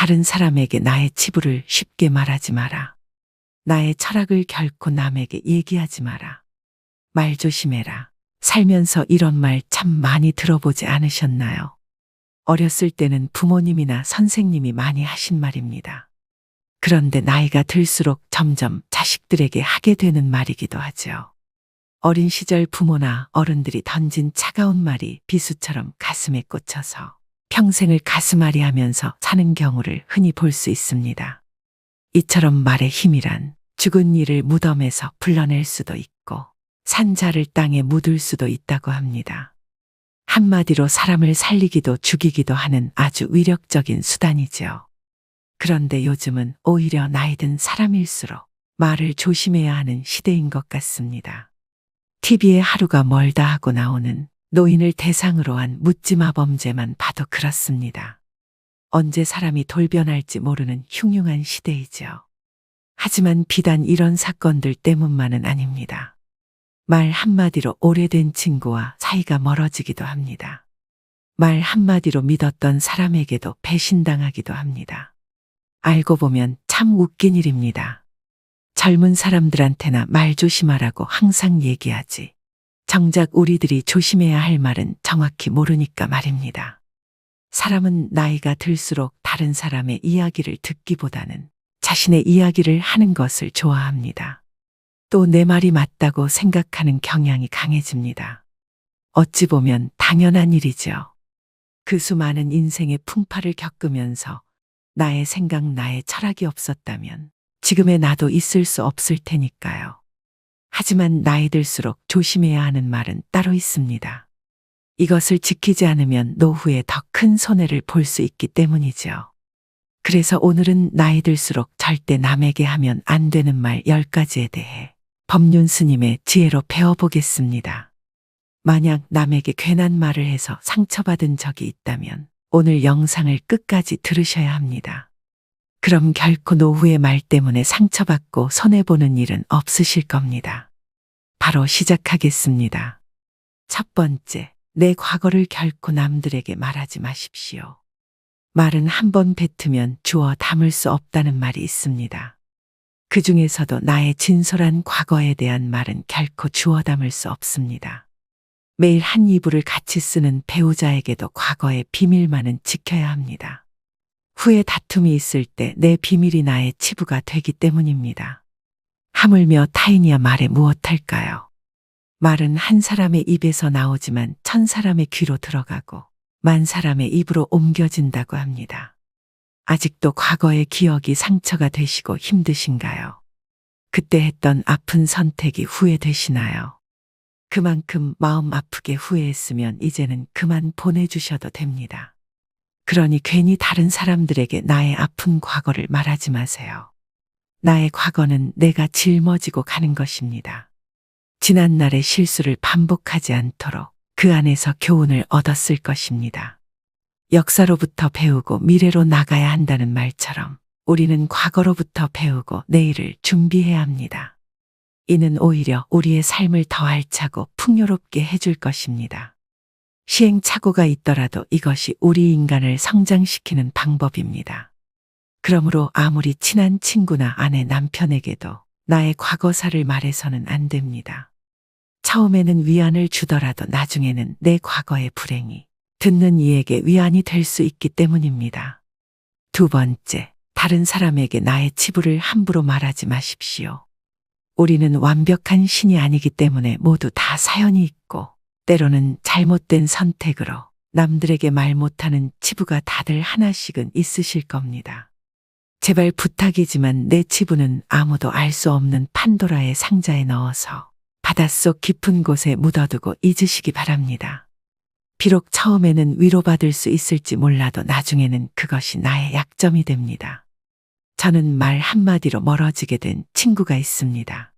다른 사람에게 나의 치부를 쉽게 말하지 마라. 나의 철학을 결코 남에게 얘기하지 마라. 말 조심해라. 살면서 이런 말 참 많이 들어보지 않으셨나요? 어렸을 때는 부모님이나 선생님이 많이 하신 말입니다. 그런데 나이가 들수록 점점 자식들에게 하게 되는 말이기도 하죠. 어린 시절 부모나 어른들이 던진 차가운 말이 비수처럼 가슴에 꽂혀서 평생을 가슴앓이 하면서 사는 경우를 흔히 볼 수 있습니다. 이처럼 말의 힘이란 죽은 이를 무덤에서 불러낼 수도 있고 산자를 땅에 묻을 수도 있다고 합니다. 한마디로 사람을 살리기도 죽이기도 하는 아주 위력적인 수단이죠. 그런데 요즘은 오히려 나이 든 사람일수록 말을 조심해야 하는 시대인 것 같습니다. TV에 하루가 멀다 하고 나오는 노인을 대상으로 한 묻지마 범죄만 봐도 그렇습니다. 언제 사람이 돌변할지 모르는 흉흉한 시대이죠. 하지만 비단 이런 사건들 때문만은 아닙니다. 말 한마디로 오래된 친구와 사이가 멀어지기도 합니다. 말 한마디로 믿었던 사람에게도 배신당하기도 합니다. 알고 보면 참 웃긴 일입니다. 젊은 사람들한테나 말 조심하라고 항상 얘기하지. 정작 우리들이 조심해야 할 말은 정확히 모르니까 말입니다. 사람은 나이가 들수록 다른 사람의 이야기를 듣기보다는 자신의 이야기를 하는 것을 좋아합니다. 또 내 말이 맞다고 생각하는 경향이 강해집니다. 어찌 보면 당연한 일이죠. 그 수많은 인생의 풍파를 겪으면서 나의 생각, 나의 철학이 없었다면 지금의 나도 있을 수 없을 테니까요. 하지만 나이 들수록 조심해야 하는 말은 따로 있습니다. 이것을 지키지 않으면 노후에 더 큰 손해를 볼 수 있기 때문이죠. 그래서 오늘은 나이 들수록 절대 남에게 하면 안 되는 말 10가지에 대해 법륜 스님의 지혜로 배워보겠습니다. 만약 남에게 괜한 말을 해서 상처받은 적이 있다면 오늘 영상을 끝까지 들으셔야 합니다. 그럼 결코 노후의 말 때문에 상처받고 손해보는 일은 없으실 겁니다. 바로 시작하겠습니다. 첫 번째, 내 과거를 결코 남들에게 말하지 마십시오. 말은 한 번 뱉으면 주워 담을 수 없다는 말이 있습니다. 그 중에서도 나의 진솔한 과거에 대한 말은 결코 주워 담을 수 없습니다. 매일 한 이불을 같이 쓰는 배우자에게도 과거의 비밀만은 지켜야 합니다. 후에 다툼이 있을 때 내 비밀이 나의 치부가 되기 때문입니다. 하물며 타인이야 말에 무엇할까요? 말은 한 사람의 입에서 나오지만 1000사람의 귀로 들어가고 10,000사람의 입으로 옮겨진다고 합니다. 아직도 과거의 기억이 상처가 되시고 힘드신가요? 그때 했던 아픈 선택이 후회되시나요? 그만큼 마음 아프게 후회했으면 이제는 그만 보내주셔도 됩니다. 그러니 괜히 다른 사람들에게 나의 아픈 과거를 말하지 마세요. 나의 과거는 내가 짊어지고 가는 것입니다. 지난날의 실수를 반복하지 않도록 그 안에서 교훈을 얻었을 것입니다. 역사로부터 배우고 미래로 나가야 한다는 말처럼 우리는 과거로부터 배우고 내일을 준비해야 합니다. 이는 오히려 우리의 삶을 더 알차고 풍요롭게 해줄 것입니다. 시행착오가 있더라도 이것이 우리 인간을 성장시키는 방법입니다. 그러므로 아무리 친한 친구나 아내, 남편에게도 나의 과거사를 말해서는 안 됩니다. 처음에는 위안을 주더라도 나중에는 내 과거의 불행이 듣는 이에게 위안이 될 수 있기 때문입니다. 두 번째, 다른 사람에게 나의 치부를 함부로 말하지 마십시오. 우리는 완벽한 신이 아니기 때문에 모두 다 사연이 있고 때로는 잘못된 선택으로 남들에게 말 못하는 치부가 다들 하나씩은 있으실 겁니다. 제발 부탁이지만 내 치부는 아무도 알 수 없는 판도라의 상자에 넣어서 바닷속 깊은 곳에 묻어두고 잊으시기 바랍니다. 비록 처음에는 위로받을 수 있을지 몰라도 나중에는 그것이 나의 약점이 됩니다. 저는 말 한마디로 멀어지게 된 친구가 있습니다.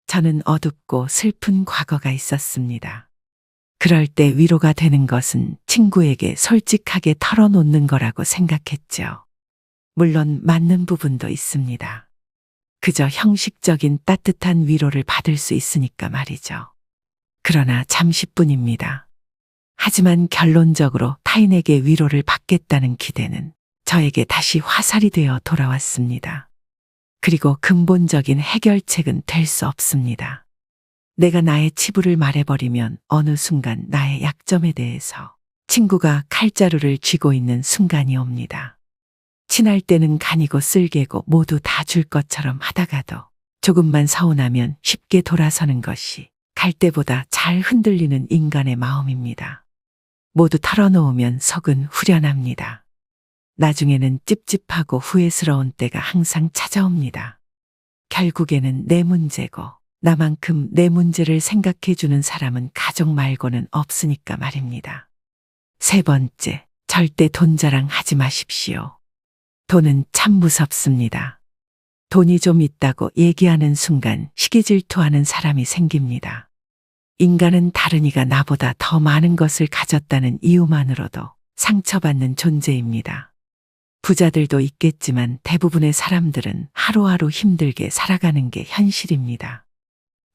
저는 어둡고 슬픈 과거가 있었습니다. 그럴 때 위로가 되는 것은 친구에게 솔직하게 털어놓는 거라고 생각했죠. 물론 맞는 부분도 있습니다. 그저 형식적인 따뜻한 위로를 받을 수 있으니까 말이죠. 그러나 잠시뿐입니다. 하지만 결론적으로 타인에게 위로를 받겠다는 기대는 저에게 다시 화살이 되어 돌아왔습니다. 그리고 근본적인 해결책은 될 수 없습니다. 내가 나의 치부를 말해버리면 어느 순간 나의 약점에 대해서 친구가 칼자루를 쥐고 있는 순간이 옵니다. 친할 때는 간이고 쓸개고 모두 다 줄 것처럼 하다가도 조금만 서운하면 쉽게 돌아서는 것이 갈 때보다 잘 흔들리는 인간의 마음입니다. 모두 털어놓으면 속은 후련합니다. 나중에는 찝찝하고 후회스러운 때가 항상 찾아옵니다. 결국에는 내 문제고 나만큼 내 문제를 생각해 주는 사람은 가족 말고는 없으니까 말입니다. 세 번째, 절대 돈 자랑하지 마십시오. 돈은 참 무섭습니다. 돈이 좀 있다고 얘기하는 순간 시기질투하는 사람이 생깁니다. 인간은 다른이가 나보다 더 많은 것을 가졌다는 이유만으로도 상처받는 존재입니다. 부자들도 있겠지만 대부분의 사람들은 하루하루 힘들게 살아가는 게 현실입니다.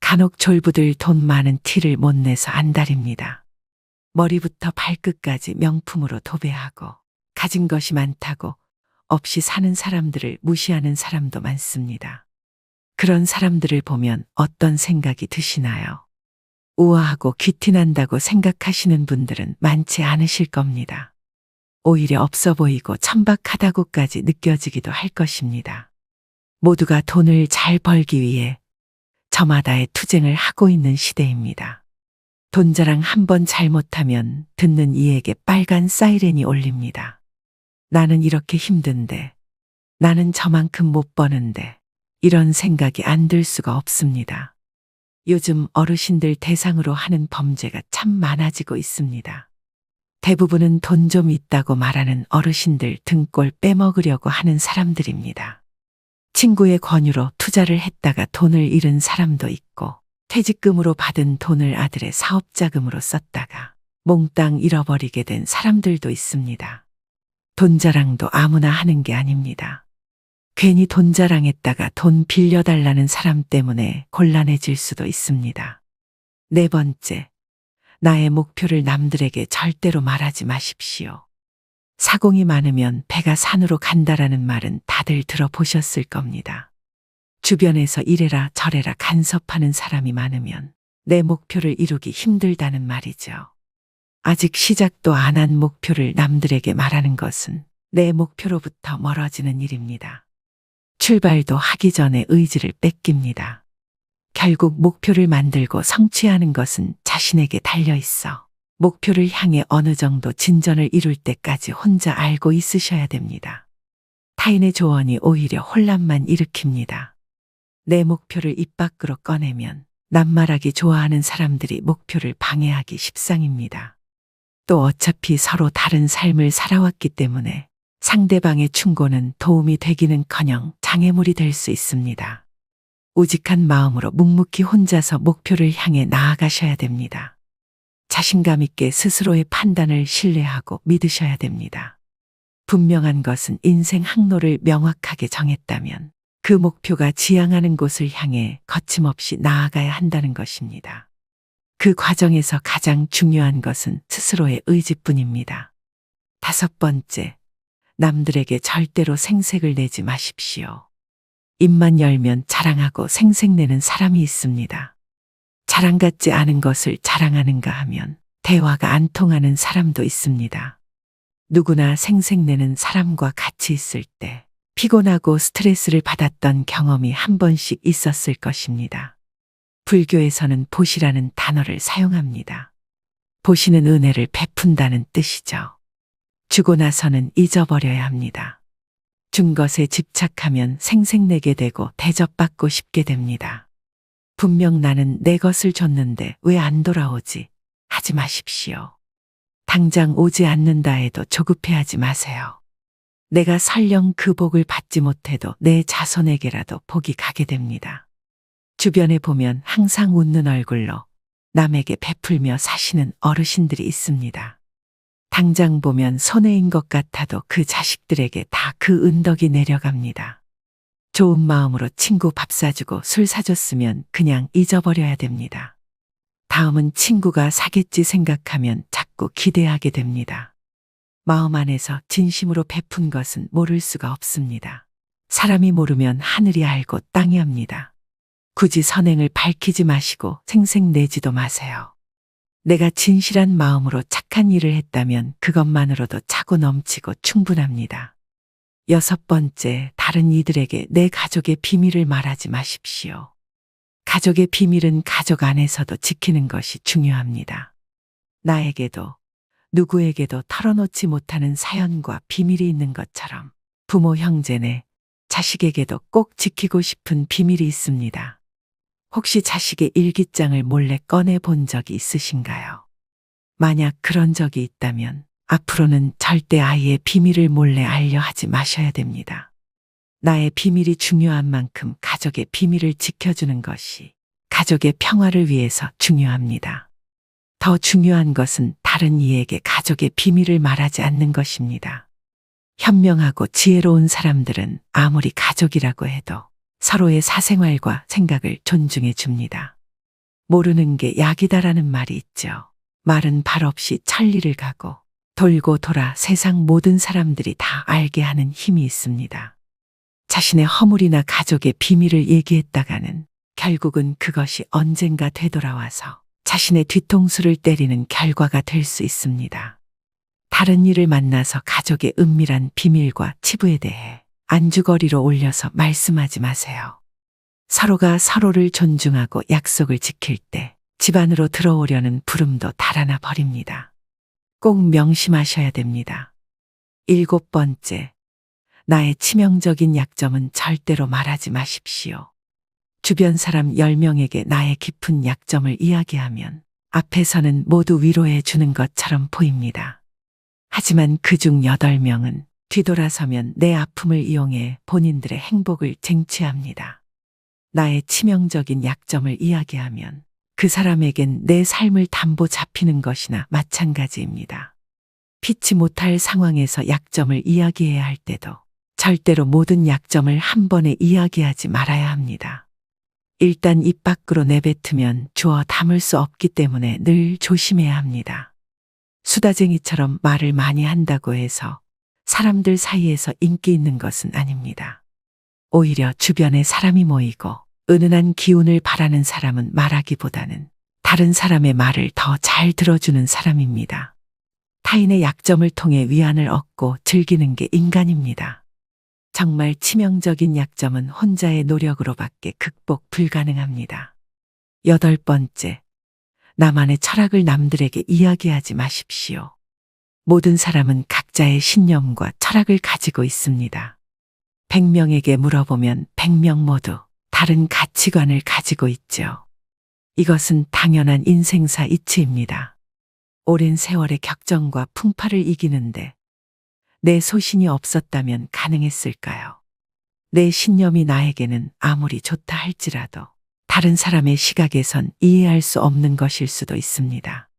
간혹 졸부들 돈 많은 티를 못 내서 안달입니다. 머리부터 발끝까지 명품으로 도배하고 가진 것이 많다고 없이 사는 사람들을 무시하는 사람도 많습니다. 그런 사람들을 보면 어떤 생각이 드시나요? 우아하고 귀티난다고 생각하시는 분들은 많지 않으실 겁니다. 오히려 없어 보이고 천박하다고까지 느껴지기도 할 것입니다. 모두가 돈을 잘 벌기 위해 저마다의 투쟁을 하고 있는 시대입니다. 돈 자랑 한 번 잘못하면 듣는 이에게 빨간 사이렌이 울립니다. 나는 이렇게 힘든데, 나는 저만큼 못 버는데, 이런 생각이 안 들 수가 없습니다. 요즘 어르신들 대상으로 하는 범죄가 참 많아지고 있습니다. 대부분은 돈 좀 있다고 말하는 어르신들 등골 빼먹으려고 하는 사람들입니다. 친구의 권유로 투자를 했다가 돈을 잃은 사람도 있고, 퇴직금으로 받은 돈을 아들의 사업자금으로 썼다가 몽땅 잃어버리게 된 사람들도 있습니다. 돈 자랑도 아무나 하는 게 아닙니다. 괜히 돈 자랑했다가 돈 빌려달라는 사람 때문에 곤란해질 수도 있습니다. 네 번째, 나의 목표를 남들에게 절대로 말하지 마십시오. 사공이 많으면 배가 산으로 간다라는 말은 다들 들어보셨을 겁니다. 주변에서 이래라 저래라 간섭하는 사람이 많으면 내 목표를 이루기 힘들다는 말이죠. 아직 시작도 안 한 목표를 남들에게 말하는 것은 내 목표로부터 멀어지는 일입니다. 출발도 하기 전에 의지를 뺏깁니다. 결국 목표를 만들고 성취하는 것은 자신에게 달려 있어 목표를 향해 어느 정도 진전을 이룰 때까지 혼자 알고 있으셔야 됩니다. 타인의 조언이 오히려 혼란만 일으킵니다. 내 목표를 입 밖으로 꺼내면 낱말하기 좋아하는 사람들이 목표를 방해하기 십상입니다. 또 어차피 서로 다른 삶을 살아왔기 때문에 상대방의 충고는 도움이 되기는커녕 장애물이 될 수 있습니다. 우직한 마음으로 묵묵히 혼자서 목표를 향해 나아가셔야 됩니다. 자신감 있게 스스로의 판단을 신뢰하고 믿으셔야 됩니다. 분명한 것은 인생 항로를 명확하게 정했다면 그 목표가 지향하는 곳을 향해 거침없이 나아가야 한다는 것입니다. 그 과정에서 가장 중요한 것은 스스로의 의지뿐입니다. 다섯 번째, 남들에게 절대로 생색을 내지 마십시오. 입만 열면 자랑하고 생색내는 사람이 있습니다. 자랑 같지 않은 것을 자랑하는가 하면 대화가 안 통하는 사람도 있습니다. 누구나 생색내는 사람과 같이 있을 때 피곤하고 스트레스를 받았던 경험이 한 번씩 있었을 것입니다. 불교에서는 보시라는 단어를 사용합니다. 보시는 은혜를 베푼다는 뜻이죠. 주고 나서는 잊어버려야 합니다. 준 것에 집착하면 생색내게 되고 대접받고 싶게 됩니다. 분명 나는 내 것을 줬는데 왜 안 돌아오지? 하지 마십시오. 당장 오지 않는다 해도 조급해하지 마세요. 내가 설령 그 복을 받지 못해도 내 자손에게라도 복이 가게 됩니다. 주변에 보면 항상 웃는 얼굴로 남에게 베풀며 사시는 어르신들이 있습니다. 당장 보면 손해인 것 같아도 그 자식들에게 다 그 은덕이 내려갑니다. 좋은 마음으로 친구 밥 사주고 술 사줬으면 그냥 잊어버려야 됩니다. 다음은 친구가 사겠지 생각하면 자꾸 기대하게 됩니다. 마음 안에서 진심으로 베푼 것은 모를 수가 없습니다. 사람이 모르면 하늘이 알고 땅이 압니다. 굳이 선행을 밝히지 마시고 생색내지도 마세요. 내가 진실한 마음으로 착한 일을 했다면 그것만으로도 차고 넘치고 충분합니다. 6번째, 다른 이들에게 내 가족의 비밀을 말하지 마십시오. 가족의 비밀은 가족 안에서도 지키는 것이 중요합니다. 나에게도 누구에게도 털어놓지 못하는 사연과 비밀이 있는 것처럼 부모, 형제네, 자식에게도 꼭 지키고 싶은 비밀이 있습니다. 혹시 자식의 일기장을 몰래 꺼내 본 적이 있으신가요? 만약 그런 적이 있다면 앞으로는 절대 아이의 비밀을 몰래 알려 하지 마셔야 됩니다. 나의 비밀이 중요한 만큼 가족의 비밀을 지켜주는 것이 가족의 평화를 위해서 중요합니다. 더 중요한 것은 다른 이에게 가족의 비밀을 말하지 않는 것입니다. 현명하고 지혜로운 사람들은 아무리 가족이라고 해도 서로의 사생활과 생각을 존중해 줍니다. 모르는 게 약이다라는 말이 있죠. 말은 발 없이 천리를 가고 돌고 돌아 세상 모든 사람들이 다 알게 하는 힘이 있습니다. 자신의 허물이나 가족의 비밀을 얘기했다가는 결국은 그것이 언젠가 되돌아와서 자신의 뒤통수를 때리는 결과가 될 수 있습니다. 다른 이를 만나서 가족의 은밀한 비밀과 치부에 대해 안주거리로 올려서 말씀하지 마세요. 서로가 서로를 존중하고 약속을 지킬 때 집안으로 들어오려는 부름도 달아나 버립니다. 꼭 명심하셔야 됩니다. 7번째, 나의 치명적인 약점은 절대로 말하지 마십시오. 주변 사람 10명에게 나의 깊은 약점을 이야기하면 앞에서는 모두 위로해 주는 것처럼 보입니다. 하지만 그중 8명은 뒤돌아서면 내 아픔을 이용해 본인들의 행복을 쟁취합니다. 나의 치명적인 약점을 이야기하면 그 사람에겐 내 삶을 담보 잡히는 것이나 마찬가지입니다. 피치 못할 상황에서 약점을 이야기해야 할 때도 절대로 모든 약점을 한 번에 이야기하지 말아야 합니다. 일단 입 밖으로 내뱉으면 주워 담을 수 없기 때문에 늘 조심해야 합니다. 수다쟁이처럼 말을 많이 한다고 해서 사람들 사이에서 인기 있는 것은 아닙니다. 오히려 주변에 사람이 모이고 은은한 기운을 바라는 사람은 말하기보다는 다른 사람의 말을 더 잘 들어주는 사람입니다. 타인의 약점을 통해 위안을 얻고 즐기는 게 인간입니다. 정말 치명적인 약점은 혼자의 노력으로밖에 극복 불가능합니다. 8번째, 나만의 철학을 남들에게 이야기하지 마십시오. 모든 사람은 각자의 신념과 철학을 가지고 있습니다. 100명에게 물어보면 100명 모두 다른 가치관을 가지고 있죠. 이것은 당연한 인생사 이치입니다. 오랜 세월의 격정과 풍파를 이기는데 내 소신이 없었다면 가능했을까요? 내 신념이 나에게는 아무리 좋다 할지라도 다른 사람의 시각에선 이해할 수 없는 것일 수도 있습니다.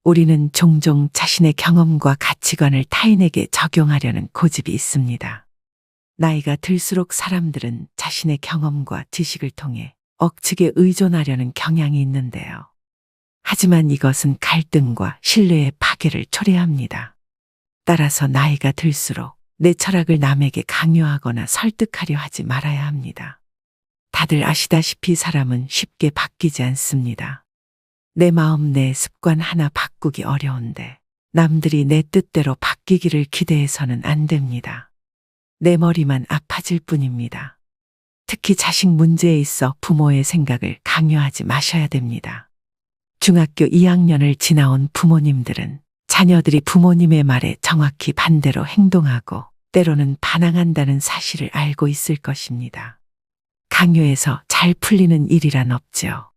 우리는 종종 자신의 경험과 가치관을 타인에게 적용하려는 고집이 있습니다. 나이가 들수록 사람들은 자신의 경험과 지식을 통해 억측에 의존하려는 경향이 있는데요. 하지만 이것은 갈등과 신뢰의 파괴를 초래합니다. 따라서 나이가 들수록 내 철학을 남에게 강요하거나 설득하려 하지 말아야 합니다. 다들 아시다시피 사람은 쉽게 바뀌지 않습니다. 내 마음, 내 습관 하나 바꾸기 어려운데 남들이 내 뜻대로 바뀌기를 기대해서는 안 됩니다. 내 머리만 아파질 뿐입니다. 특히 자식 문제에 있어 부모의 생각을 강요하지 마셔야 됩니다. 중학교 2학년을 지나온 부모님들은 자녀들이 부모님의 말에 정확히 반대로 행동하고 때로는 반항한다는 사실을 알고 있을 것입니다. 강요해서 잘 풀리는 일이란 없죠.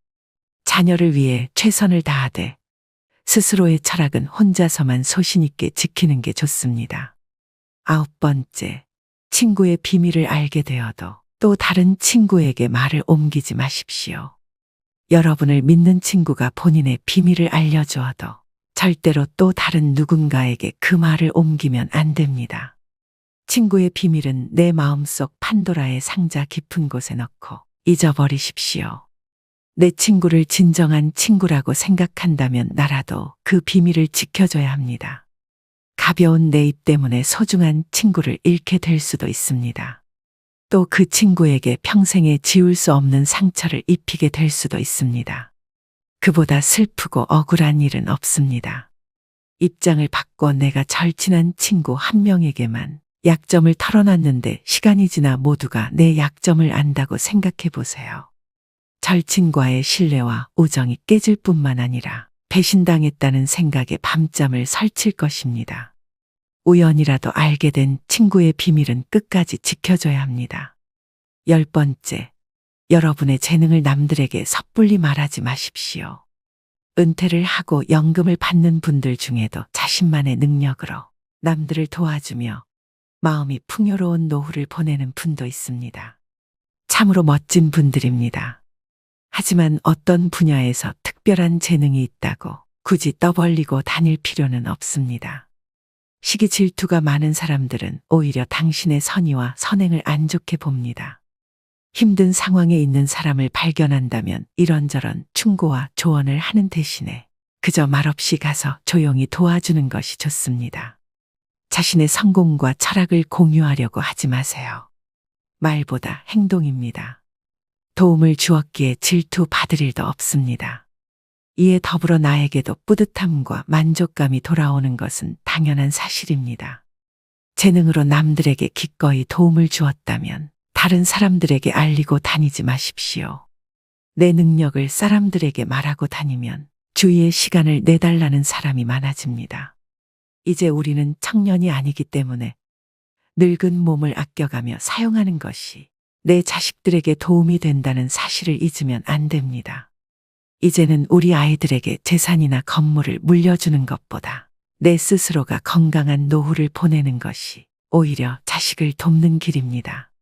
자녀를 위해 최선을 다하되 스스로의 철학은 혼자서만 소신 있게 지키는 게 좋습니다. 9번째, 친구의 비밀을 알게 되어도 또 다른 친구에게 말을 옮기지 마십시오. 여러분을 믿는 친구가 본인의 비밀을 알려주어도 절대로 또 다른 누군가에게 그 말을 옮기면 안 됩니다. 친구의 비밀은 내 마음속 판도라의 상자 깊은 곳에 넣고 잊어버리십시오. 내 친구를 진정한 친구라고 생각한다면 나라도 그 비밀을 지켜줘야 합니다. 가벼운 내 입 때문에 소중한 친구를 잃게 될 수도 있습니다. 또 그 친구에게 평생에 지울 수 없는 상처를 입히게 될 수도 있습니다. 그보다 슬프고 억울한 일은 없습니다. 입장을 바꿔 내가 절친한 친구 한 명에게만 약점을 털어놨는데 시간이 지나 모두가 내 약점을 안다고 생각해 보세요. 절친과의 신뢰와 우정이 깨질 뿐만 아니라 배신당했다는 생각에 밤잠을 설칠 것입니다. 우연이라도 알게 된 친구의 비밀은 끝까지 지켜줘야 합니다. 10번째, 여러분의 재능을 남들에게 섣불리 말하지 마십시오. 은퇴를 하고 연금을 받는 분들 중에도 자신만의 능력으로 남들을 도와주며 마음이 풍요로운 노후를 보내는 분도 있습니다. 참으로 멋진 분들입니다. 하지만 어떤 분야에서 특별한 재능이 있다고 굳이 떠벌리고 다닐 필요는 없습니다. 시기 질투가 많은 사람들은 오히려 당신의 선의와 선행을 안 좋게 봅니다. 힘든 상황에 있는 사람을 발견한다면 이런저런 충고와 조언을 하는 대신에 그저 말없이 가서 조용히 도와주는 것이 좋습니다. 자신의 성공과 철학을 공유하려고 하지 마세요. 말보다 행동입니다. 도움을 주었기에 질투받을 일도 없습니다. 이에 더불어 나에게도 뿌듯함과 만족감이 돌아오는 것은 당연한 사실입니다. 재능으로 남들에게 기꺼이 도움을 주었다면 다른 사람들에게 알리고 다니지 마십시오. 내 능력을 사람들에게 말하고 다니면 주위에 시간을 내달라는 사람이 많아집니다. 이제 우리는 청년이 아니기 때문에 늙은 몸을 아껴가며 사용하는 것이 내 자식들에게 도움이 된다는 사실을 잊으면 안 됩니다. 이제는 우리 아이들에게 재산이나 건물을 물려주는 것보다 내 스스로가 건강한 노후를 보내는 것이 오히려 자식을 돕는 길입니다.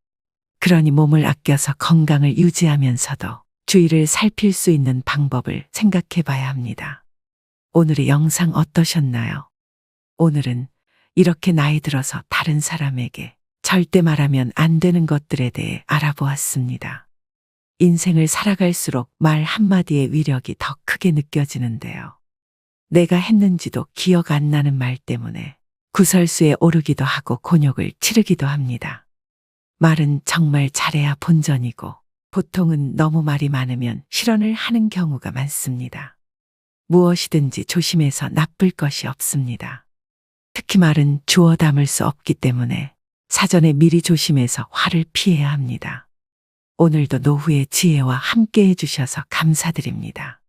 그러니 몸을 아껴서 건강을 유지하면서도 주위를 살필 수 있는 방법을 생각해 봐야 합니다. 오늘의 영상 어떠셨나요? 오늘은 이렇게 나이 들어서 다른 사람에게 절대 말하면 안 되는 것들에 대해 알아보았습니다. 인생을 살아갈수록 말 한마디의 위력이 더 크게 느껴지는데요. 내가 했는지도 기억 안 나는 말 때문에 구설수에 오르기도 하고 곤욕을 치르기도 합니다. 말은 정말 잘해야 본전이고 보통은 너무 말이 많으면 실언을 하는 경우가 많습니다. 무엇이든지 조심해서 나쁠 것이 없습니다. 특히 말은 주워 담을 수 없기 때문에 사전에 미리 조심해서 화를 피해야 합니다. 오늘도 노후의 지혜와 함께 해주셔서 감사드립니다.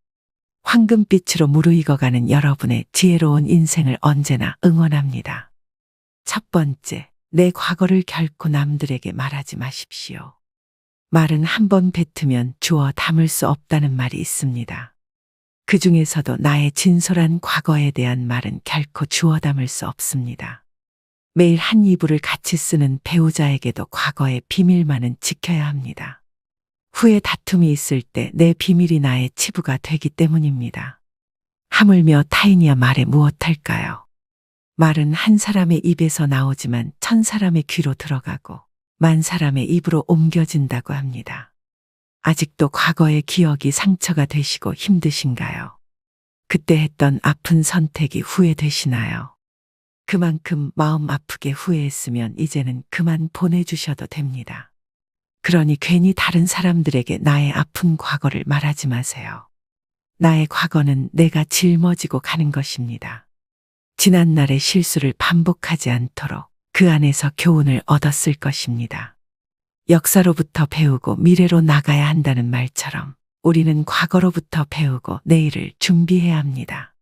황금빛으로 무르익어가는 여러분의 지혜로운 인생을 언제나 응원합니다. 첫 번째, 내 과거를 결코 남들에게 말하지 마십시오. 말은 한 번 뱉으면 주워 담을 수 없다는 말이 있습니다. 그 중에서도 나의 진솔한 과거에 대한 말은 결코 주워 담을 수 없습니다. 매일 한 이불을 같이 쓰는 배우자에게도 과거의 비밀만은 지켜야 합니다. 후에 다툼이 있을 때 내 비밀이 나의 치부가 되기 때문입니다. 하물며 타인이야 말에 무엇할까요? 말은 한 사람의 입에서 나오지만 1000사람의 귀로 들어가고 10,000사람의 입으로 옮겨진다고 합니다. 아직도 과거의 기억이 상처가 되시고 힘드신가요? 그때 했던 아픈 선택이 후회되시나요? 그만큼 마음 아프게 후회했으면 이제는 그만 보내주셔도 됩니다. 그러니 괜히 다른 사람들에게 나의 아픈 과거를 말하지 마세요. 나의 과거는 내가 짊어지고 가는 것입니다. 지난날의 실수를 반복하지 않도록 그 안에서 교훈을 얻었을 것입니다. 역사로부터 배우고 미래로 나가야 한다는 말처럼 우리는 과거로부터 배우고 내일을 준비해야 합니다.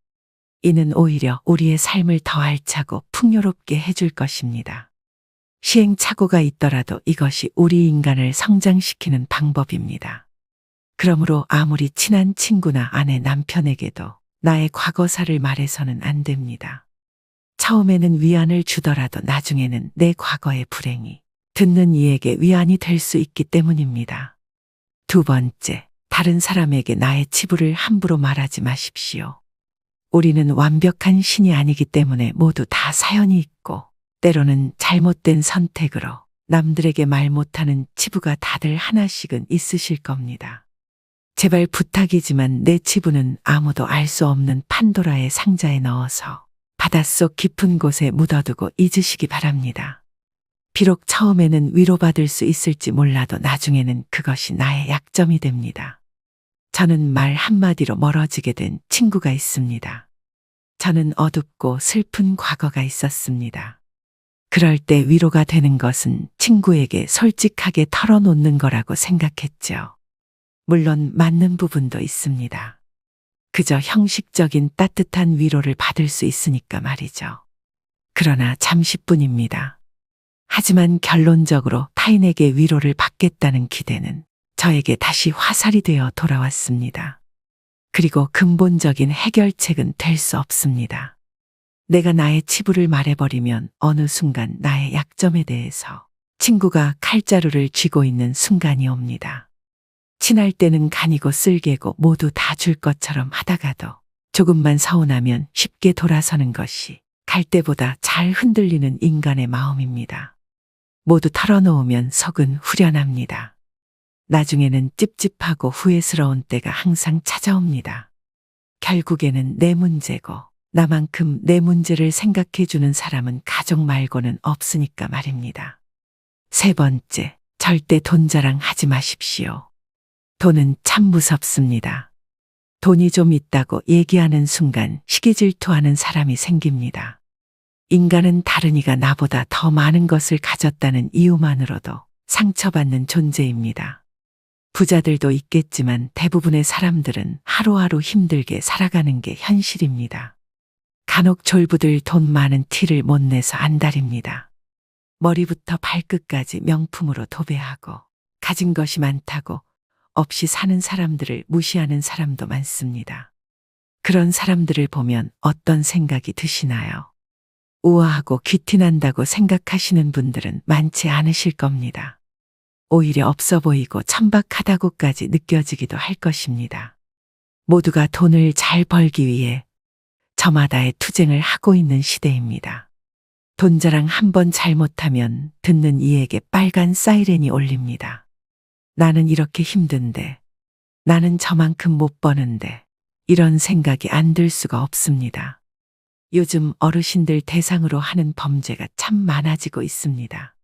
이는 오히려 우리의 삶을 더 알차고 풍요롭게 해줄 것입니다. 시행착오가 있더라도 이것이 우리 인간을 성장시키는 방법입니다. 그러므로 아무리 친한 친구나 아내, 남편에게도 나의 과거사를 말해서는 안 됩니다. 처음에는 위안을 주더라도 나중에는 내 과거의 불행이 듣는 이에게 위안이 될 수 있기 때문입니다. 두 번째, 다른 사람에게 나의 치부를 함부로 말하지 마십시오. 우리는 완벽한 신이 아니기 때문에 모두 다 사연이 있고 때로는 잘못된 선택으로 남들에게 말 못하는 치부가 다들 하나씩은 있으실 겁니다. 제발 부탁이지만 내 치부는 아무도 알 수 없는 판도라의 상자에 넣어서 바닷속 깊은 곳에 묻어두고 잊으시기 바랍니다. 비록 처음에는 위로받을 수 있을지 몰라도 나중에는 그것이 나의 약점이 됩니다. 저는 말 한마디로 멀어지게 된 친구가 있습니다. 저는 어둡고 슬픈 과거가 있었습니다. 그럴 때 위로가 되는 것은 친구에게 솔직하게 털어놓는 거라고 생각했죠. 물론 맞는 부분도 있습니다. 그저 형식적인 따뜻한 위로를 받을 수 있으니까 말이죠. 그러나 잠시뿐입니다. 하지만 결론적으로 타인에게 위로를 받겠다는 기대는 저에게 다시 화살이 되어 돌아왔습니다. 그리고 근본적인 해결책은 될 수 없습니다. 내가 나의 치부를 말해버리면 어느 순간 나의 약점에 대해서 친구가 칼자루를 쥐고 있는 순간이 옵니다. 친할 때는 간이고 쓸개고 모두 다 줄 것처럼 하다가도 조금만 서운하면 쉽게 돌아서는 것이 갈 때보다 잘 흔들리는 인간의 마음입니다. 모두 털어놓으면 속은 후련합니다. 나중에는 찝찝하고 후회스러운 때가 항상 찾아옵니다. 결국에는 내 문제고 나만큼 내 문제를 생각해주는 사람은 가족 말고는 없으니까 말입니다. 세 번째, 절대 돈 자랑하지 마십시오. 돈은 참 무섭습니다. 돈이 좀 있다고 얘기하는 순간 시기질투하는 사람이 생깁니다. 인간은 다른이가 나보다 더 많은 것을 가졌다는 이유만으로도 상처받는 존재입니다. 부자들도 있겠지만 대부분의 사람들은 하루하루 힘들게 살아가는 게 현실입니다. 간혹 졸부들 돈 많은 티를 못 내서 안달입니다. 머리부터 발끝까지 명품으로 도배하고 가진 것이 많다고 없이 사는 사람들을 무시하는 사람도 많습니다. 그런 사람들을 보면 어떤 생각이 드시나요? 우아하고 귀티난다고 생각하시는 분들은 많지 않으실 겁니다. 오히려 없어 보이고 천박하다고까지 느껴지기도 할 것입니다. 모두가 돈을 잘 벌기 위해 저마다의 투쟁을 하고 있는 시대입니다. 돈 자랑 한번 잘못하면 듣는 이에게 빨간 사이렌이 울립니다. 나는 이렇게 힘든데, 나는 저만큼 못 버는데, 이런 생각이 안 들 수가 없습니다. 요즘 어르신들 대상으로 하는 범죄가 참 많아지고 있습니다.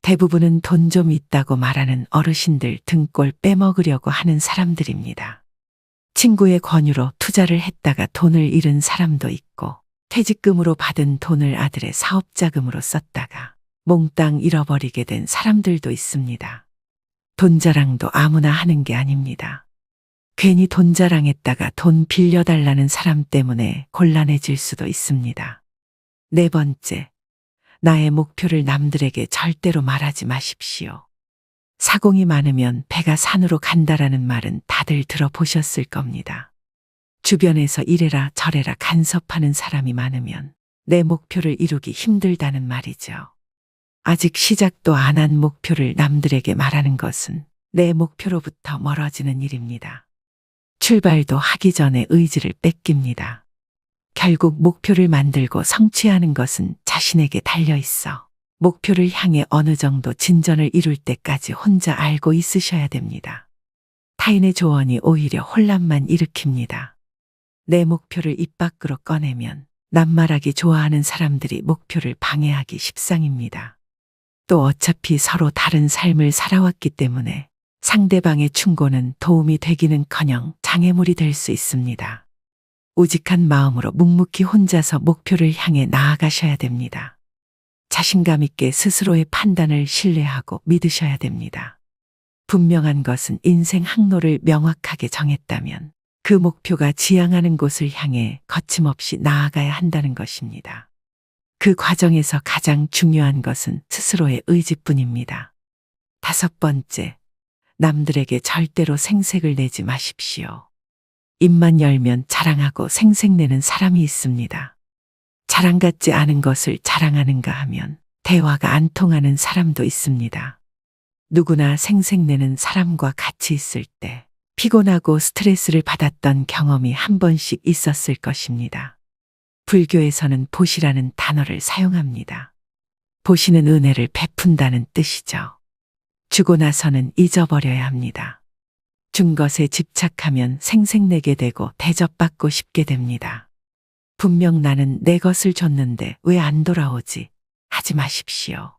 대부분은 돈 좀 있다고 말하는 어르신들 등골 빼먹으려고 하는 사람들입니다. 친구의 권유로 투자를 했다가 돈을 잃은 사람도 있고, 퇴직금으로 받은 돈을 아들의 사업자금으로 썼다가 몽땅 잃어버리게 된 사람들도 있습니다. 돈 자랑도 아무나 하는 게 아닙니다. 괜히 돈 자랑했다가 돈 빌려달라는 사람 때문에 곤란해질 수도 있습니다. 네 번째, 나의 목표를 남들에게 절대로 말하지 마십시오. 사공이 많으면 배가 산으로 간다라는 말은 다들 들어보셨을 겁니다. 주변에서 이래라 저래라 간섭하는 사람이 많으면 내 목표를 이루기 힘들다는 말이죠. 아직 시작도 안 한 목표를 남들에게 말하는 것은 내 목표로부터 멀어지는 일입니다. 출발도 하기 전에 의지를 뺏깁니다. 결국 목표를 만들고 성취하는 것은 자신에게 달려 있어 목표를 향해 어느 정도 진전을 이룰 때까지 혼자 알고 있으셔야 됩니다. 타인의 조언이 오히려 혼란만 일으킵니다. 내 목표를 입 밖으로 꺼내면 낱말하기 좋아하는 사람들이 목표를 방해하기 십상입니다. 또 어차피 서로 다른 삶을 살아왔기 때문에 상대방의 충고는 도움이 되기는커녕 장애물이 될 수 있습니다. 우직한 마음으로 묵묵히 혼자서 목표를 향해 나아가셔야 됩니다. 자신감 있게 스스로의 판단을 신뢰하고 믿으셔야 됩니다. 분명한 것은 인생 항로를 명확하게 정했다면 그 목표가 지향하는 곳을 향해 거침없이 나아가야 한다는 것입니다. 그 과정에서 가장 중요한 것은 스스로의 의지뿐입니다. 다섯 번째, 남들에게 절대로 생색을 내지 마십시오. 입만 열면 자랑하고 생색내는 사람이 있습니다. 자랑 같지 않은 것을 자랑하는가 하면 대화가 안 통하는 사람도 있습니다. 누구나 생색내는 사람과 같이 있을 때 피곤하고 스트레스를 받았던 경험이 한 번씩 있었을 것입니다. 불교에서는 보시라는 단어를 사용합니다. 보시는 은혜를 베푼다는 뜻이죠. 주고 나서는 잊어버려야 합니다. 준 것에 집착하면 생색내게 되고 대접받고 싶게 됩니다. 분명 나는 내 것을 줬는데 왜 안 돌아오지? 하지 마십시오.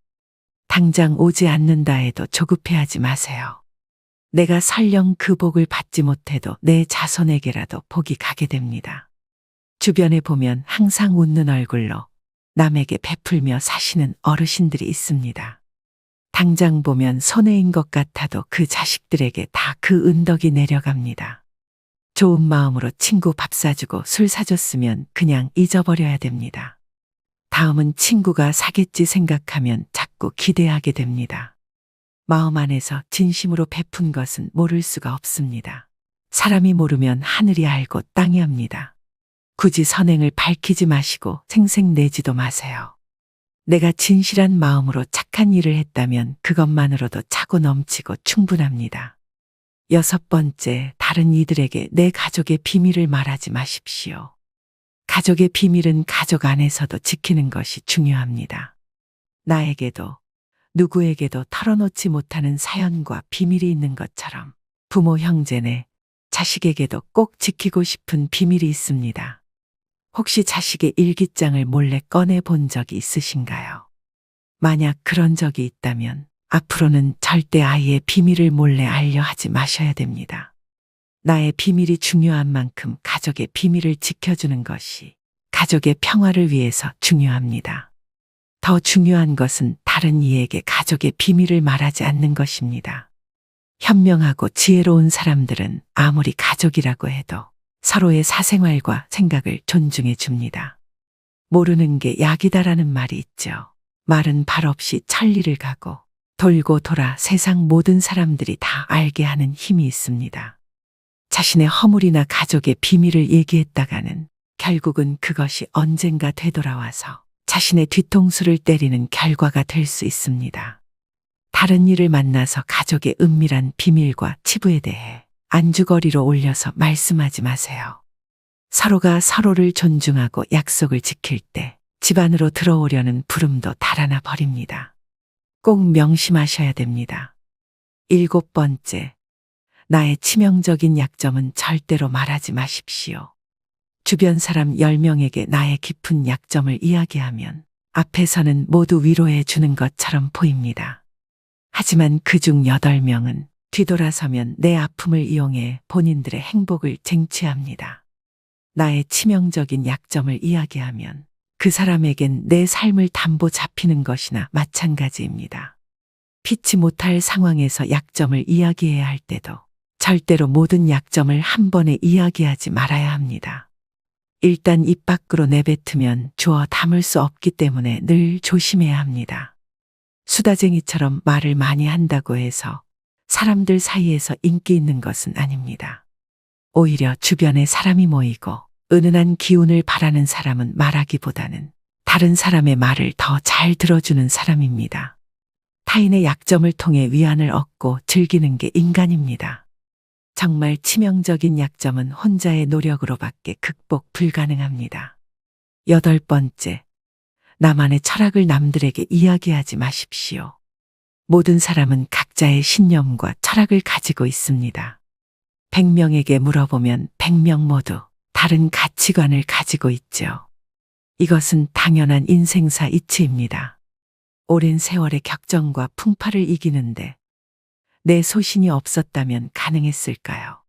당장 오지 않는다 해도 조급해하지 마세요. 내가 설령 그 복을 받지 못해도 내 자손에게라도 복이 가게 됩니다. 주변에 보면 항상 웃는 얼굴로 남에게 베풀며 사시는 어르신들이 있습니다. 당장 보면 손해인 것 같아도 그 자식들에게 다 그 은덕이 내려갑니다. 좋은 마음으로 친구 밥 사주고 술 사줬으면 그냥 잊어버려야 됩니다. 다음은 친구가 사겠지 생각하면 자꾸 기대하게 됩니다. 마음 안에서 진심으로 베푼 것은 모를 수가 없습니다. 사람이 모르면 하늘이 알고 땅이 압니다. 굳이 선행을 밝히지 마시고 생색내지도 마세요. 내가 진실한 마음으로 착한 일을 했다면 그것만으로도 차고 넘치고 충분합니다. 6번째, 다른 이들에게 내 가족의 비밀을 말하지 마십시오. 가족의 비밀은 가족 안에서도 지키는 것이 중요합니다. 나에게도 누구에게도 털어놓지 못하는 사연과 비밀이 있는 것처럼 부모, 형제네, 자식에게도 꼭 지키고 싶은 비밀이 있습니다. 혹시 자식의 일기장을 몰래 꺼내 본 적이 있으신가요? 만약 그런 적이 있다면 앞으로는 절대 아이의 비밀을 몰래 알려 하지 마셔야 됩니다. 나의 비밀이 중요한 만큼 가족의 비밀을 지켜주는 것이 가족의 평화를 위해서 중요합니다. 더 중요한 것은 다른 이에게 가족의 비밀을 말하지 않는 것입니다. 현명하고 지혜로운 사람들은 아무리 가족이라고 해도 서로의 사생활과 생각을 존중해 줍니다. 모르는 게 약이다라는 말이 있죠. 말은 발 없이 천리를 가고 돌고 돌아 세상 모든 사람들이 다 알게 하는 힘이 있습니다. 자신의 허물이나 가족의 비밀을 얘기했다가는 결국은 그것이 언젠가 되돌아와서 자신의 뒤통수를 때리는 결과가 될 수 있습니다. 다른 이를 만나서 가족의 은밀한 비밀과 치부에 대해 안주거리로 올려서 말씀하지 마세요. 서로가 서로를 존중하고 약속을 지킬 때 집 안으로 들어오려는 부름도 달아나 버립니다. 꼭 명심하셔야 됩니다. 7번째, 나의 치명적인 약점은 절대로 말하지 마십시오. 주변 사람 10명에게 나의 깊은 약점을 이야기하면 앞에서는 모두 위로해 주는 것처럼 보입니다. 하지만 그중 8명은 뒤돌아서면 내 아픔을 이용해 본인들의 행복을 쟁취합니다. 나의 치명적인 약점을 이야기하면 그 사람에겐 내 삶을 담보 잡히는 것이나 마찬가지입니다. 피치 못할 상황에서 약점을 이야기해야 할 때도 절대로 모든 약점을 한 번에 이야기하지 말아야 합니다. 일단 입 밖으로 내뱉으면 주워 담을 수 없기 때문에 늘 조심해야 합니다. 수다쟁이처럼 말을 많이 한다고 해서 사람들 사이에서 인기 있는 것은 아닙니다. 오히려 주변에 사람이 모이고 은은한 기운을 바라는 사람은 말하기보다는 다른 사람의 말을 더 잘 들어주는 사람입니다. 타인의 약점을 통해 위안을 얻고 즐기는 게 인간입니다. 정말 치명적인 약점은 혼자의 노력으로밖에 극복 불가능합니다. 8번째, 나만의 철학을 남들에게 이야기하지 마십시오. 모든 사람은 각자의 신념과 철학을 가지고 있습니다. 100명에게 물어보면 100명 모두 다른 가치관을 가지고 있죠. 이것은 당연한 인생사 이치입니다. 오랜 세월의 격정과 풍파를 이기는데 내 소신이 없었다면 가능했을까요?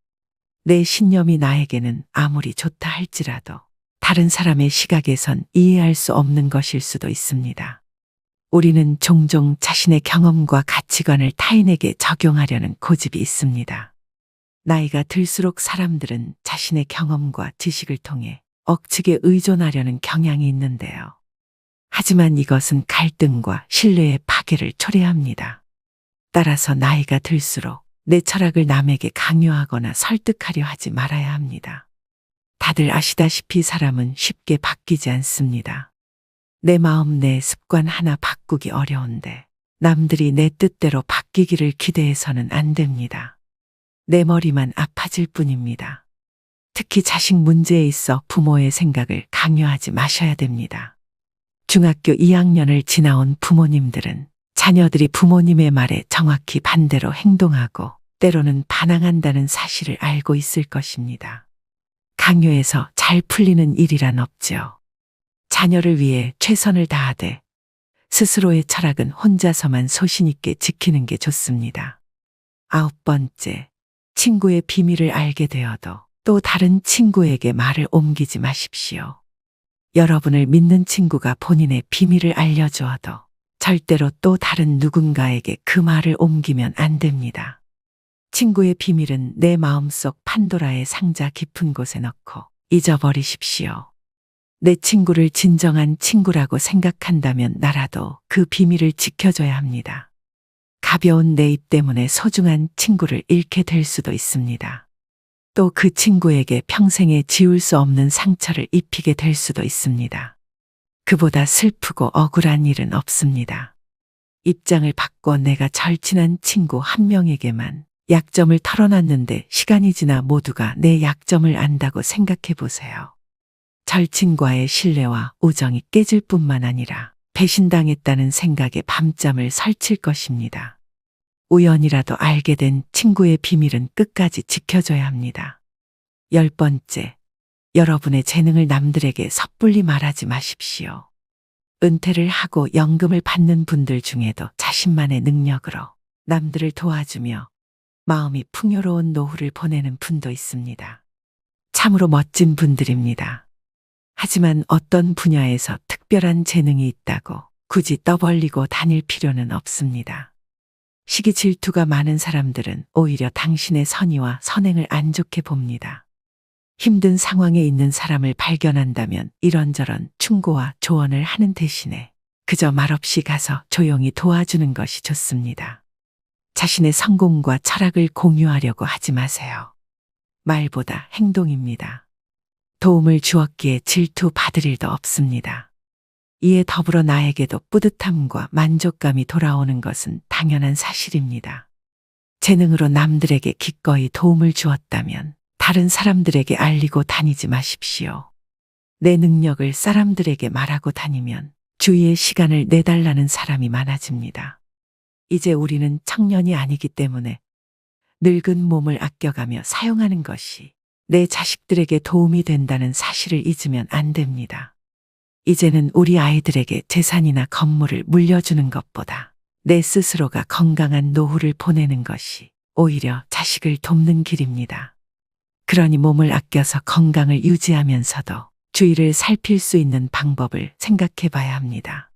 내 신념이 나에게는 아무리 좋다 할지라도 다른 사람의 시각에선 이해할 수 없는 것일 수도 있습니다. 우리는 종종 자신의 경험과 가치관을 타인에게 적용하려는 고집이 있습니다. 나이가 들수록 사람들은 자신의 경험과 지식을 통해 억측에 의존하려는 경향이 있는데요. 하지만 이것은 갈등과 신뢰의 파괴를 초래합니다. 따라서 나이가 들수록 내 철학을 남에게 강요하거나 설득하려 하지 말아야 합니다. 다들 아시다시피 사람은 쉽게 바뀌지 않습니다. 내 마음, 내 습관 하나 바꾸기 어려운데 남들이 내 뜻대로 바뀌기를 기대해서는 안 됩니다. 내 머리만 아파질 뿐입니다. 특히 자식 문제에 있어 부모의 생각을 강요하지 마셔야 됩니다. 중학교 2학년을 지나온 부모님들은 자녀들이 부모님의 말에 정확히 반대로 행동하고 때로는 반항한다는 사실을 알고 있을 것입니다. 강요해서 잘 풀리는 일이란 없죠. 자녀를 위해 최선을 다하되 스스로의 철학은 혼자서만 소신 있게 지키는 게 좋습니다. 9번째, 친구의 비밀을 알게 되어도 또 다른 친구에게 말을 옮기지 마십시오. 여러분을 믿는 친구가 본인의 비밀을 알려주어도 절대로 또 다른 누군가에게 그 말을 옮기면 안 됩니다. 친구의 비밀은 내 마음속 판도라의 상자 깊은 곳에 넣고 잊어버리십시오. 내 친구를 진정한 친구라고 생각한다면 나라도 그 비밀을 지켜줘야 합니다. 가벼운 내 입 때문에 소중한 친구를 잃게 될 수도 있습니다. 또 그 친구에게 평생에 지울 수 없는 상처를 입히게 될 수도 있습니다. 그보다 슬프고 억울한 일은 없습니다. 입장을 바꿔 내가 절친한 친구 한 명에게만 약점을 털어놨는데 시간이 지나 모두가 내 약점을 안다고 생각해 보세요. 절친과의 신뢰와 우정이 깨질 뿐만 아니라 배신당했다는 생각에 밤잠을 설칠 것입니다. 우연이라도 알게 된 친구의 비밀은 끝까지 지켜줘야 합니다. 10번째, 여러분의 재능을 남들에게 섣불리 말하지 마십시오. 은퇴를 하고 연금을 받는 분들 중에도 자신만의 능력으로 남들을 도와주며 마음이 풍요로운 노후를 보내는 분도 있습니다. 참으로 멋진 분들입니다. 하지만 어떤 분야에서 특별한 재능이 있다고 굳이 떠벌리고 다닐 필요는 없습니다. 시기 질투가 많은 사람들은 오히려 당신의 선의와 선행을 안 좋게 봅니다. 힘든 상황에 있는 사람을 발견한다면 이런저런 충고와 조언을 하는 대신에 그저 말없이 가서 조용히 도와주는 것이 좋습니다. 자신의 성공과 철학을 공유하려고 하지 마세요. 말보다 행동입니다. 도움을 주었기에 질투 받을 일도 없습니다. 이에 더불어 나에게도 뿌듯함과 만족감이 돌아오는 것은 당연한 사실입니다. 재능으로 남들에게 기꺼이 도움을 주었다면 다른 사람들에게 알리고 다니지 마십시오. 내 능력을 사람들에게 말하고 다니면 주위에 시간을 내달라는 사람이 많아집니다. 이제 우리는 청년이 아니기 때문에 늙은 몸을 아껴가며 사용하는 것이 내 자식들에게 도움이 된다는 사실을 잊으면 안 됩니다. 이제는 우리 아이들에게 재산이나 건물을 물려주는 것보다 내 스스로가 건강한 노후를 보내는 것이 오히려 자식을 돕는 길입니다. 그러니 몸을 아껴서 건강을 유지하면서도 주위를 살필 수 있는 방법을 생각해 봐야 합니다.